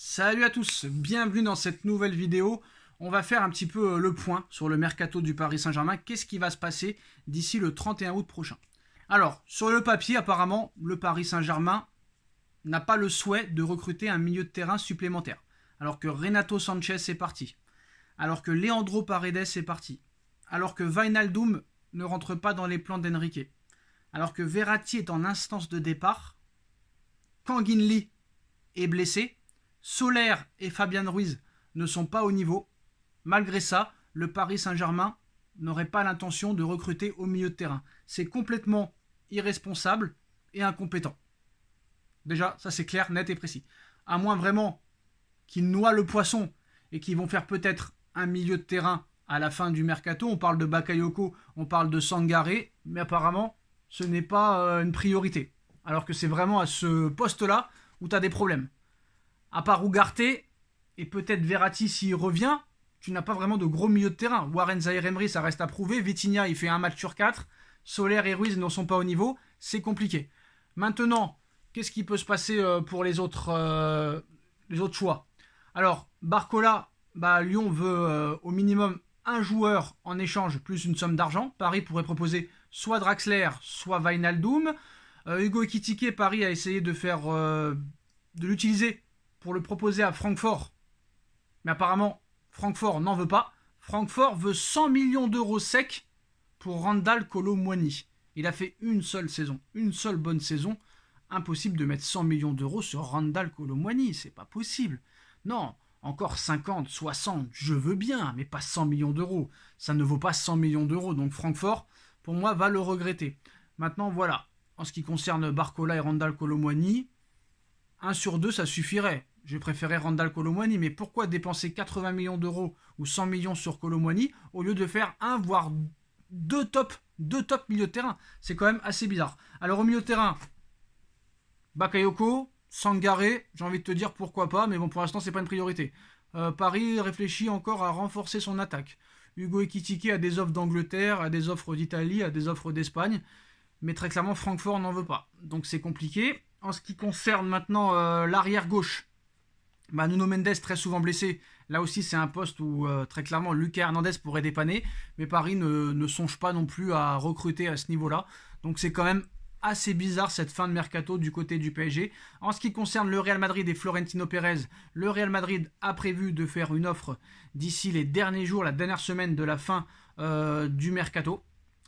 Salut à tous, bienvenue dans cette nouvelle vidéo. On va faire un petit peu le point sur le mercato du Paris Saint-Germain. Qu'est-ce qui va se passer d'ici le 31 août prochain? Alors, sur le papier, apparemment, le Paris Saint-Germain n'a pas le souhait de recruter un milieu de terrain supplémentaire. Alors que Renato Sanchez est parti. Alors que Leandro Paredes est parti. Alors que Wijnaldum ne rentre pas dans les plans d'Enrique. Alors que Verratti est en instance de départ. Kanginli est blessé. Soler et Fabian Ruiz ne sont pas au niveau. Malgré ça, le Paris Saint-Germain n'aurait pas l'intention de recruter au milieu de terrain. C'est complètement irresponsable et incompétent. Déjà, ça c'est clair, net et précis. À moins vraiment qu'ils noient le poisson et qu'ils vont faire peut-être un milieu de terrain à la fin du mercato. On parle de Bakayoko, on parle de Sangaré, mais apparemment, ce n'est pas une priorité. Alors que c'est vraiment à ce poste-là où tu as des problèmes. À part Ugarte et peut-être Verratti s'il revient, tu n'as pas vraiment de gros milieu de terrain. Warren Zaïre-Emery, ça reste à prouver. Vitinha, il fait un match sur 4. Soler et Ruiz ne sont pas au niveau. C'est compliqué. Maintenant, qu'est-ce qui peut se passer pour les autres choix? Alors, Barcola, Lyon veut au minimum un joueur en échange plus une somme d'argent. Paris pourrait proposer soit Draxler, soit Wijnaldum. Hugo Ekitike, Paris a essayé de l'utiliser pour le proposer à Francfort. Mais apparemment, Francfort n'en veut pas. Francfort veut 100 millions d'euros secs pour Randal Kolo Muani. Il a fait une seule saison, une seule bonne saison. Impossible de mettre 100 millions d'euros sur Randal Kolo Muani, c'est pas possible. Non, encore 50, 60, je veux bien, mais pas 100 millions d'euros. Ça ne vaut pas 100 millions d'euros. Donc Francfort, pour moi, va le regretter. Maintenant, voilà. En ce qui concerne Barcola et Randal Kolo Muani, 1 sur 2, ça suffirait. Je préférais Randal Kolo Muani, mais pourquoi dépenser 80 millions d'euros ou 100 millions sur Kolo Muani au lieu de faire un, voire deux top milieux de terrain? C'est quand même assez bizarre. Alors au milieu de terrain, Bakayoko, Sangaré, j'ai envie de te dire pourquoi pas, mais bon, pour l'instant, c'est pas une priorité. Paris réfléchit encore à renforcer son attaque. Hugo Ekitike a des offres d'Angleterre, a des offres d'Italie, a des offres d'Espagne, mais très clairement, Francfort n'en veut pas. Donc c'est compliqué. En ce qui concerne maintenant l'arrière gauche, Nuno Mendes très souvent blessé. Là aussi, c'est un poste où très clairement Lucas Hernandez pourrait dépanner, mais Paris ne songe pas non plus à recruter à ce niveau-là. Donc c'est quand même assez bizarre cette fin de mercato du côté du PSG. En ce qui concerne le Real Madrid et Florentino Pérez, le Real Madrid a prévu de faire une offre d'ici les derniers jours, la dernière semaine de la fin du mercato.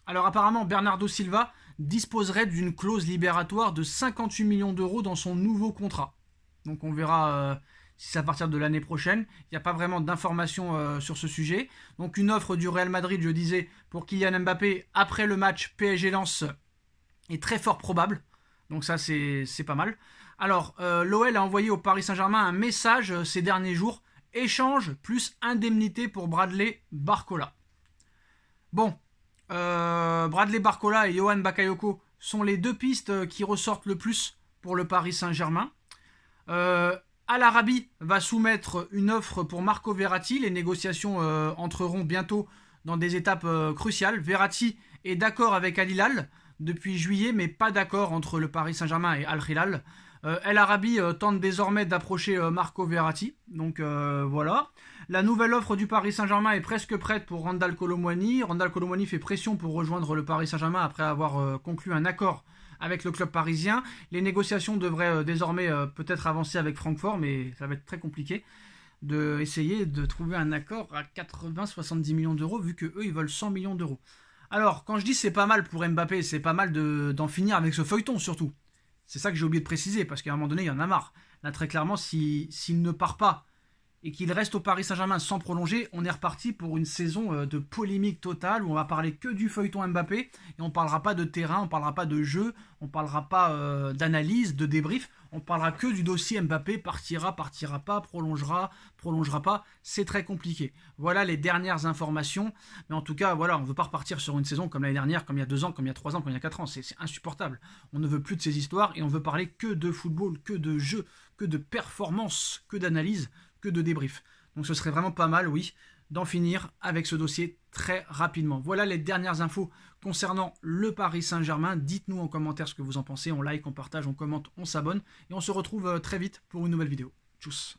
Alors apparemment, Bernardo Silva disposerait d'une clause libératoire de 58 millions d'euros dans son nouveau contrat. Donc on verra si c'est à partir de l'année prochaine. Il n'y a pas vraiment d'informations sur ce sujet. Donc une offre du Real Madrid, je disais, pour Kylian Mbappé après le match PSG-Lens est très fort probable. Donc ça, c'est pas mal. Alors, l'OL a envoyé au Paris Saint-Germain un message ces derniers jours. Échange plus indemnité pour Bradley Barcola. Bon, Bradley Barcola et Yohan Bakayoko sont les deux pistes qui ressortent le plus pour le Paris Saint-Germain. Al Arabi va soumettre une offre pour Marco Verratti. Les négociations entreront bientôt dans des étapes cruciales. Verratti est d'accord avec Al Hilal depuis juillet, mais pas d'accord entre le Paris Saint-Germain et Al Hilal. El Arabi tente désormais d'approcher Marco Verratti. Donc voilà. La nouvelle offre du Paris Saint-Germain est presque prête pour Randal Kolo Muani. Randal Kolo Muani fait pression pour rejoindre le Paris Saint-Germain après avoir conclu un accord avec le club parisien. Les négociations devraient désormais peut-être avancer avec Francfort, mais ça va être très compliqué d'essayer de trouver un accord à 80-70 millions d'euros, vu qu'eux, ils veulent 100 millions d'euros. Alors, quand je dis c'est pas mal pour Mbappé, c'est pas mal d'en finir avec ce feuilleton, surtout. C'est ça que j'ai oublié de préciser, parce qu'à un moment donné, il y en a marre. Là, très clairement, s'il ne part pas et qu'il reste au Paris Saint-Germain sans prolonger, on est reparti pour une saison de polémique totale où on va parler que du feuilleton Mbappé et on ne parlera pas de terrain, on ne parlera pas de jeu, on ne parlera pas d'analyse, de débrief, on parlera que du dossier Mbappé, partira pas, prolongera pas, c'est très compliqué. Voilà les dernières informations, mais en tout cas, voilà, on ne veut pas repartir sur une saison comme l'année dernière, comme il y a 2 ans, comme il y a 3 ans, comme il y a 4 ans, c'est insupportable. On ne veut plus de ces histoires et on veut parler que de football, que de jeu, que de performance, que d'analyse, que de débrief. Donc ce serait vraiment pas mal, oui, d'en finir avec ce dossier très rapidement. Voilà les dernières infos concernant le Paris Saint-Germain. Dites-nous en commentaire ce que vous en pensez. On like, on partage, on commente, on s'abonne. Et on se retrouve très vite pour une nouvelle vidéo. Tchuss.